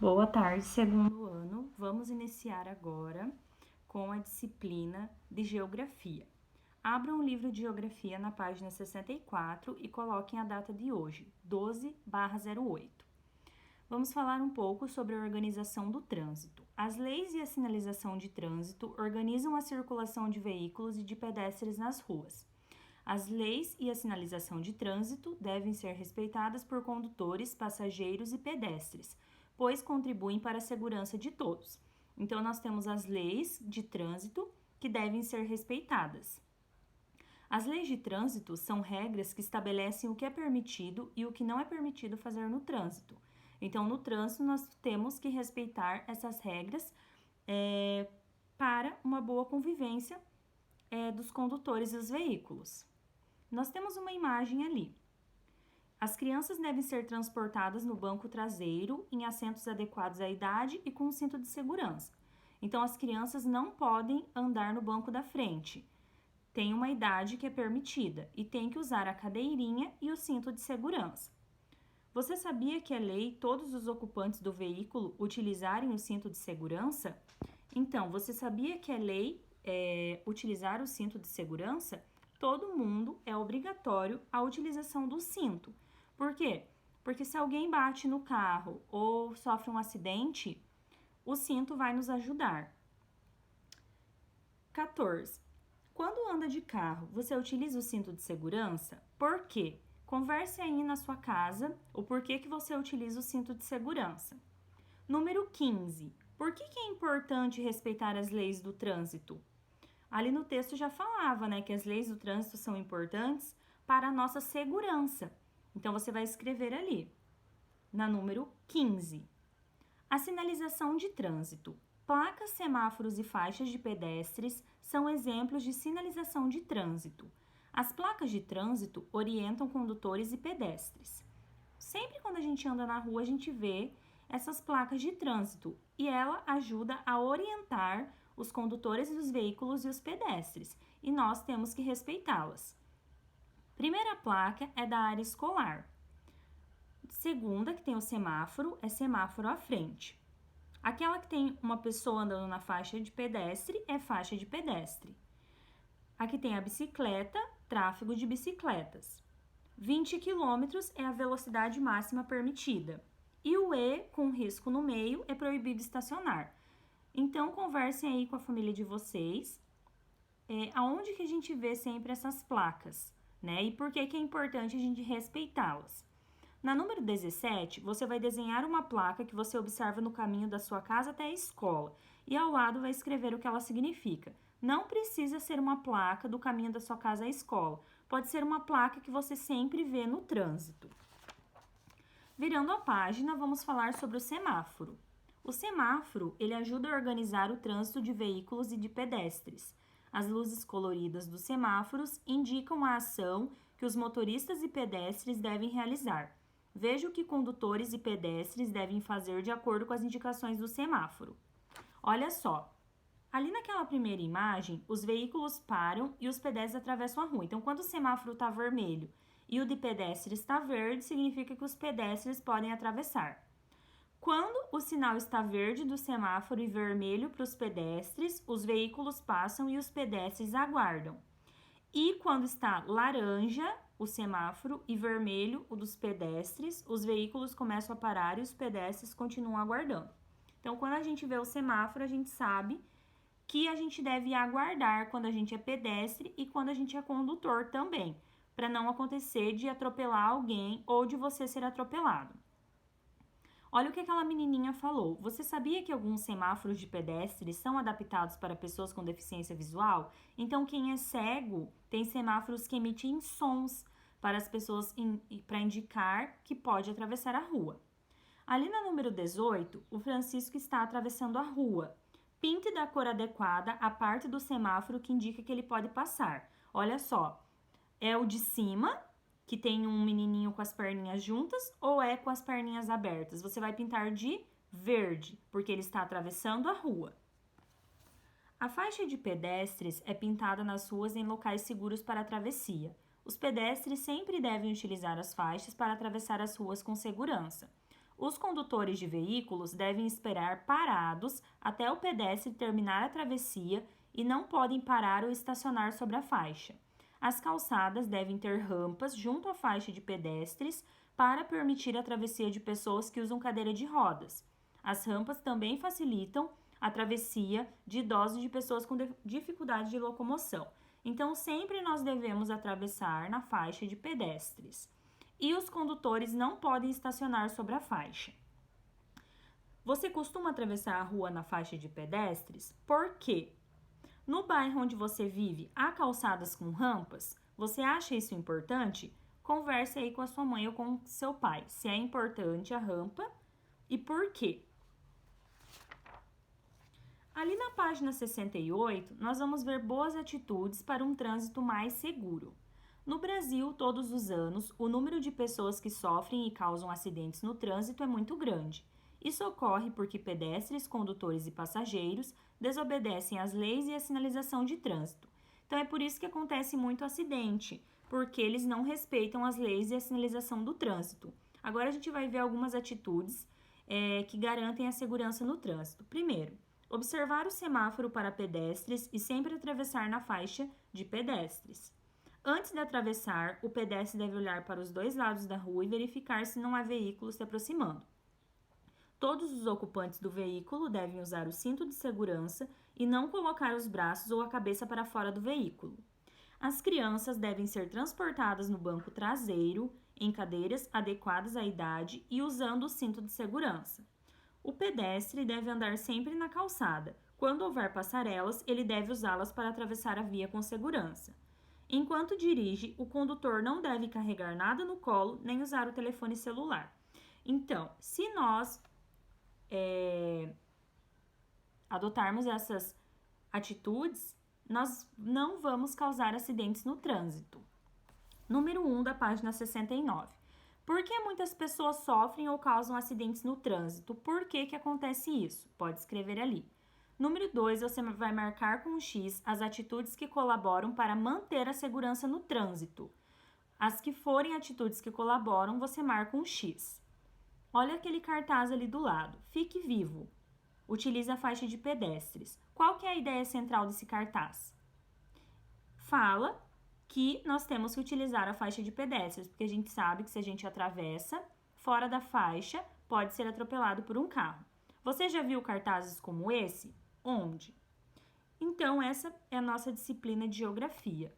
Boa tarde, segundo ano. Vamos iniciar agora com a disciplina de Geografia. Abram o livro de Geografia na página 64 e coloquem a data de hoje, 12/08. Vamos falar um pouco sobre a organização do trânsito. As leis e a sinalização de trânsito organizam a circulação de veículos e de pedestres nas ruas. As leis e a sinalização de trânsito devem ser respeitadas por condutores, passageiros e pedestres, pois contribuem para a segurança de todos. Então, nós temos as leis de trânsito que devem ser respeitadas. As leis de trânsito são regras que estabelecem o que é permitido e o que não é permitido fazer no trânsito. Então, no trânsito, nós temos que respeitar essas regras para uma boa convivência dos condutores e dos veículos. Nós temos uma imagem ali. As crianças devem ser transportadas no banco traseiro, em assentos adequados à idade e com um cinto de segurança. Então, as crianças não podem andar no banco da frente. Tem uma idade que é permitida e tem que usar a cadeirinha e o cinto de segurança. Você sabia que é lei todos os ocupantes do veículo utilizarem o cinto de segurança? Então, você sabia que é lei utilizar o cinto de segurança? Todo mundo é obrigatório a utilização do cinto. Por quê? Porque se alguém bate no carro ou sofre um acidente, o cinto vai nos ajudar. 14. Quando anda de carro, você utiliza o cinto de segurança? Por quê? Converse aí na sua casa o porquê que você utiliza o cinto de segurança. Número 15. Por que é importante respeitar as leis do trânsito? Ali no texto já falava, né, que as leis do trânsito são importantes para a nossa segurança. Então, você vai escrever ali, na número 15. A sinalização de trânsito. Placas, semáforos e faixas de pedestres são exemplos de sinalização de trânsito. As placas de trânsito orientam condutores e pedestres. Sempre quando a gente anda na rua, a gente vê essas placas de trânsito e ela ajuda a orientar os condutores dos veículos e os pedestres, e nós temos que respeitá-las. Primeira placa é da área escolar. Segunda, que tem o semáforo, é semáforo à frente. Aquela que tem uma pessoa andando na faixa de pedestre é faixa de pedestre. Aqui tem a bicicleta, tráfego de bicicletas. 20 km é a velocidade máxima permitida. E o E, com risco no meio, é proibido estacionar. Então, conversem aí com a família de vocês, aonde que a gente vê sempre essas placas, né? E por que é importante a gente respeitá-las. Na número 17, você vai desenhar uma placa que você observa no caminho da sua casa até a escola e ao lado vai escrever o que ela significa. Não precisa ser uma placa do caminho da sua casa à escola, pode ser uma placa que você sempre vê no trânsito. Virando a página, vamos falar sobre o semáforo. O semáforo, ele ajuda a organizar o trânsito de veículos e de pedestres. As luzes coloridas dos semáforos indicam a ação que os motoristas e pedestres devem realizar. Veja o que condutores e pedestres devem fazer de acordo com as indicações do semáforo. Olha só, ali naquela primeira imagem, os veículos param e os pedestres atravessam a rua. Então, quando o semáforo está vermelho e o de pedestre está verde, significa que os pedestres podem atravessar. Quando o sinal está verde do semáforo e vermelho para os pedestres, os veículos passam e os pedestres aguardam. E quando está laranja o semáforo e vermelho o dos pedestres, os veículos começam a parar e os pedestres continuam aguardando. Então, quando a gente vê o semáforo, a gente sabe que a gente deve aguardar quando a gente é pedestre e quando a gente é condutor também, para não acontecer de atropelar alguém ou de você ser atropelado. Olha o que aquela menininha falou. Você sabia que alguns semáforos de pedestres são adaptados para pessoas com deficiência visual? Então, quem é cego tem semáforos que emitem sons para as pessoas para indicar que pode atravessar a rua. Ali na número 18, o Francisco está atravessando a rua. Pinte da cor adequada a parte do semáforo que indica que ele pode passar. Olha só, é o de cima, que tem um menininho com as perninhas juntas, ou é com as perninhas abertas? Você vai pintar de verde, porque ele está atravessando a rua. A faixa de pedestres é pintada nas ruas em locais seguros para a travessia. Os pedestres sempre devem utilizar as faixas para atravessar as ruas com segurança. Os condutores de veículos devem esperar parados até o pedestre terminar a travessia e não podem parar ou estacionar sobre a faixa. As calçadas devem ter rampas junto à faixa de pedestres para permitir a travessia de pessoas que usam cadeira de rodas. As rampas também facilitam a travessia de idosos e de pessoas com dificuldade de locomoção. Então, sempre nós devemos atravessar na faixa de pedestres. E os condutores não podem estacionar sobre a faixa. Você costuma atravessar a rua na faixa de pedestres? Por quê? No bairro onde você vive, há calçadas com rampas? Você acha isso importante? Converse aí com a sua mãe ou com seu pai, se é importante a rampa e por quê. Ali na página 68, nós vamos ver boas atitudes para um trânsito mais seguro. No Brasil, todos os anos, o número de pessoas que sofrem e causam acidentes no trânsito é muito grande. Isso ocorre porque pedestres, condutores e passageiros desobedecem às leis e à sinalização de trânsito. Então, é por isso que acontece muito acidente, porque eles não respeitam as leis e a sinalização do trânsito. Agora, a gente vai ver algumas atitudes que garantem a segurança no trânsito. Primeiro, observar o semáforo para pedestres e sempre atravessar na faixa de pedestres. Antes de atravessar, o pedestre deve olhar para os dois lados da rua e verificar se não há veículos se aproximando. Todos os ocupantes do veículo devem usar o cinto de segurança e não colocar os braços ou a cabeça para fora do veículo. As crianças devem ser transportadas no banco traseiro, em cadeiras adequadas à idade e usando o cinto de segurança. O pedestre deve andar sempre na calçada. Quando houver passarelas, ele deve usá-las para atravessar a via com segurança. Enquanto dirige, o condutor não deve carregar nada no colo nem usar o telefone celular. Então, se nós adotarmos essas atitudes, nós não vamos causar acidentes no trânsito. Número 1 da página 69. Por que muitas pessoas sofrem ou causam acidentes no trânsito? Por que acontece isso? Pode escrever ali. Número 2, você vai marcar com um X as atitudes que colaboram para manter a segurança no trânsito. As que forem atitudes que colaboram, você marca um X. Olha aquele cartaz ali do lado. Fique vivo. Utilize a faixa de pedestres. Qual que é a ideia central desse cartaz? Fala que nós temos que utilizar a faixa de pedestres, porque a gente sabe que se a gente atravessa fora da faixa, pode ser atropelado por um carro. Você já viu cartazes como esse? Onde? Então, essa é a nossa disciplina de geografia.